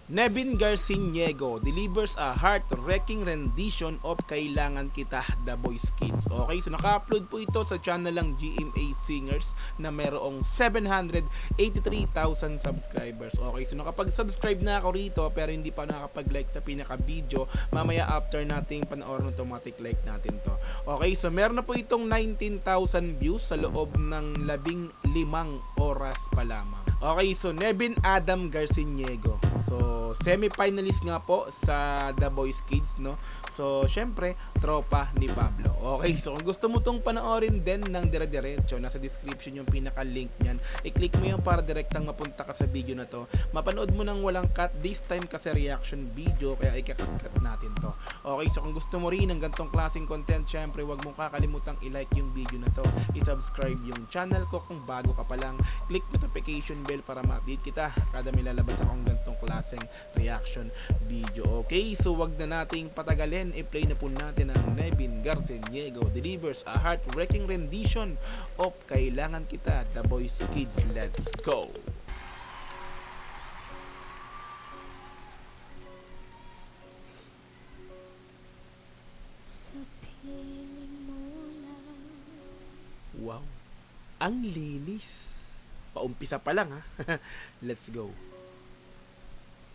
Nevin Garciniego delivers a heart-wrecking rendition of Kailangan Kita, The Boys Kids. Okay, so naka-upload po ito sa channel ng GMA Singers na merong 783,000 subscribers. Okay, so nakapag-subscribe na ako rito pero hindi pa nakapag-like sa pinaka-video. Mamaya after nating panoorin, automatic like natin to. Okay, so meron na po itong 19,000 views sa loob ng 15 oras pa lamang. Okay, so Nevin Adam Garciniego. So, semi-finalist nga po sa The Boys Kids, no? So, syempre, tropa ni Pablo. Okay, so kung gusto mo tong panoorin din ng dire-diretso, nasa description yung pinaka-link niyan. I-click mo yung para direktang mapunta ka sa video na to. Mapanood mo nang walang cut, this time kasi reaction video, kaya ikakat-cut natin to. Okay, so kung gusto mo rin ng gantong klaseng content, syempre, wag mong kakalimutang i-like yung video na to. I-subscribe yung channel ko kung bago ka pa lang. Click notification bell para ma-update kita kada may lalabas akong gantong klaseng reaction video. Okay, so wag na nating patagalin, i-play na po natin ang Nevin Garciniego delivers a heart-wrecking rendition of Kailangan Kita, The Boys Kids. Let's go! Wow, ang linis. Paumpisa pa lang ha. Let's go.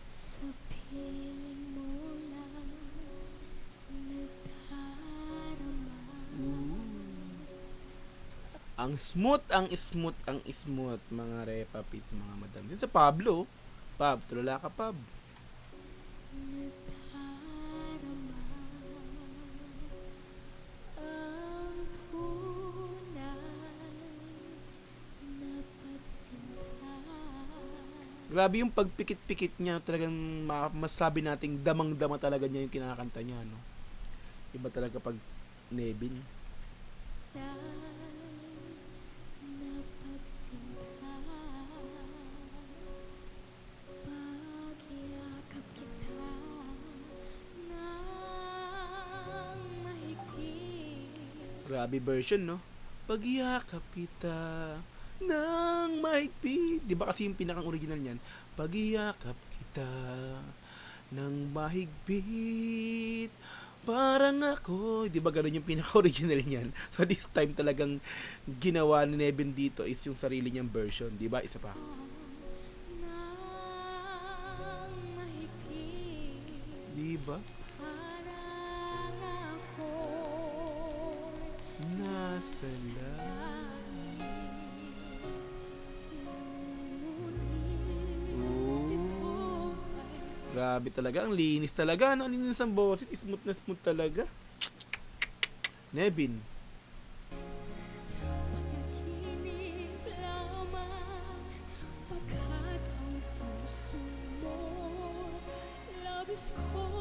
Sa piling mo lang nagdarama. Ang smooth, ang smooth, ang smooth, mga repapits, mga madam. Yun sa Pablo. Pab, tulala ka, Pab. Nagdarama ang tunay na pagsinta. Grabe yung pagpikit-pikit niya, talagang masabi nating damang-dama talaga niya yung kinakanta niya, no? Iba talaga pag Nevin. Na pagsinta. Pagyakap kita ng mahigpit. Grabe version, no? Pagyakap kita ng mahigpit. Di ba kasi yung pinakang original niyan? Pagyakap kita ng mahigpit. Parang ako. Di ba ganun yung pinaka-original niyan? So this time talagang ginawa ni Nevin dito is yung sarili niyang version. Di ba? Isa pa. Ng mahigpit. Di ba? Parang ako Nasa langit. Grabe talaga, ang linis talaga, no? Ang linis ang boses, smooth na smooth talaga. Nevin. Panaginip lamang pagkat ang puso mo labis kong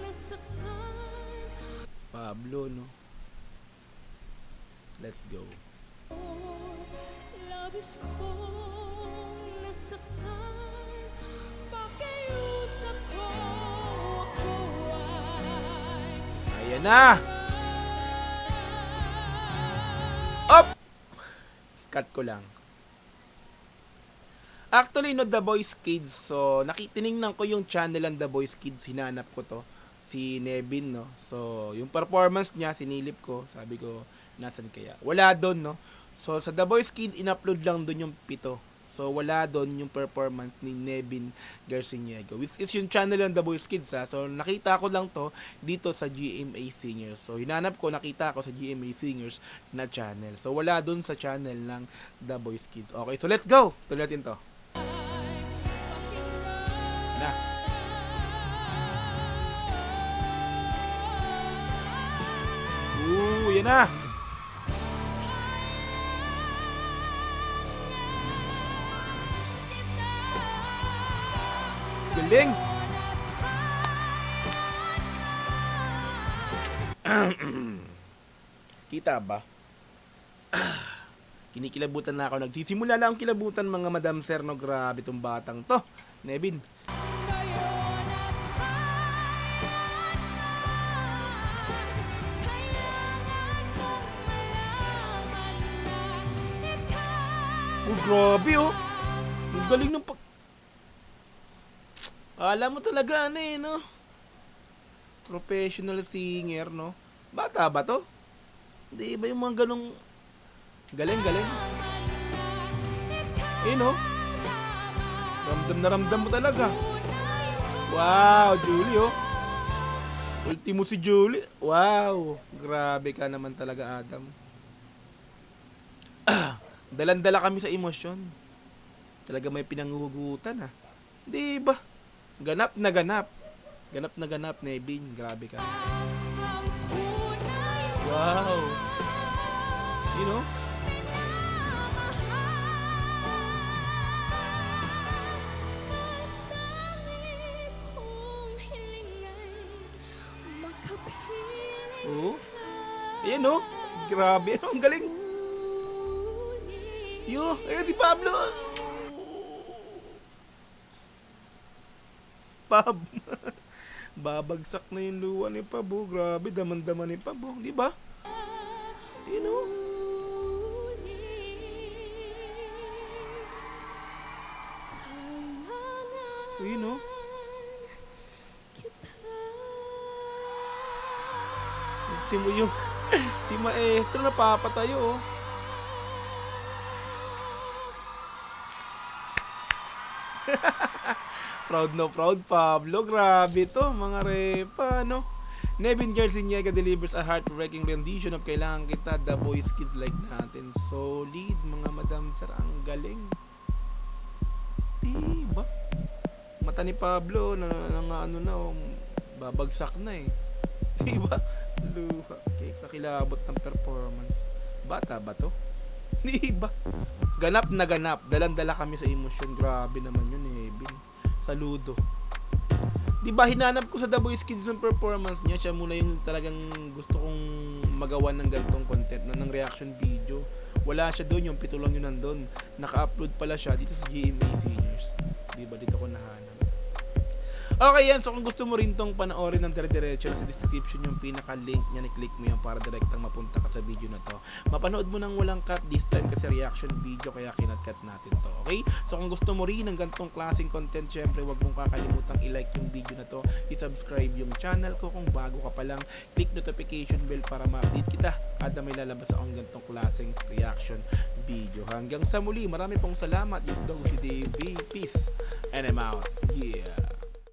nasaktan. Pablo, no? Let's go. Labis kong nasaktan. Pakiusap ko ako ay Ayan na! Up! Cut ko lang. Actually, no, The Boys Kids. So, nakitiningnan ko yung channel ng The Boys Kids. Hinanap ko to. Si Nevin, no? So, yung performance niya, sinilip ko. Sabi ko, nasan kaya? Wala doon, no? So, sa The Boys Kids, in-upload lang doon yung 7. So, wala doon yung performance ni Nevin Garciniego. Which is yung channel ng The Boys Kids, ha? So, nakita ko lang to dito sa GMA Singers. So, hinanap ko, nakita ko sa GMA Singers na channel. So, wala doon sa channel ng The Boys Kids. Okay, so let's go! Tuloy natin to. Na. Yan na! Galing! Kita ba? Kinikilabutan na ako. Nagsisimula na akong kilabutan, mga madam sir, no? Grabe tong batang to. Nevin. Oh, grabe oh. Ang galing ng pag... Alam mo talaga ano eh, no? Professional singer, no? Bata ba to? Di ba yung mga ganong... Galing, galing. Eh, no? Ramdam na ramdam mo talaga. Wow, Julie, oh. Ultimo si Julie. Wow. Grabe ka naman talaga, Adam. Dalan-dala kami sa emosyon. Talaga may pinanguhugutan, ah. Di ba? Ganap na ganap. Ganap na ganap, Nevin. Grabe ka. Wow. You know? Oo. Ayan, no? Grabe. Ang galing. Yo, ayan si Pablo. Pab. Babagsak na yung luwa ni Pabo. Grabe, daman-daman ni Pabo. Di ba? You know? You know? Ultimo yung si Maestro napapatayo, oh. Proud no proud, Pablo. Grabe to, mga repa, no? Nevin Garciniega delivers a heartbreaking rendition of Kailangan Kita, The Voice Kids Like Natin. Solid, mga madam sir. Ang galing. Diba? Mata ni Pablo, na ano na, oh, babagsak na eh. Diba? Luha. Okay, kakilabot ng performance. Bata ba to? Diba? Ganap na ganap. Dalan-dala kami sa emosyon. Grabe naman yun, Nevin. Saludo. Di ba hinanap ko sa The Voice Kids yung performance niya, siya muna yung talagang gusto kong magawa ng ganitong content na ng reaction video. Wala siya doon, yung pito lang yun nandun. Naka-upload pala siya dito sa GMA Seniors. Di ba dito ko nahanap. Okay yan, so kung gusto mo rin tong panoorin ng dire-diretso, nasa description yung pinaka-link niya, ni-click mo yan para direktang mapunta ka sa video na to. Mapanood mo nang walang cut this time kasi reaction video kaya kinat-cut natin to, okay? So kung gusto mo rin ng ganitong klaseng content, syempre wag mong kakalimutang i-like yung video na to, i-subscribe yung channel ko kung bago ka pa lang, click notification bell para ma-update kita kada may lalabas akong ganitong klaseng reaction video. Hanggang sa muli, marami pong salamat. This is Dog TV. Peace and I'm out. Yeah.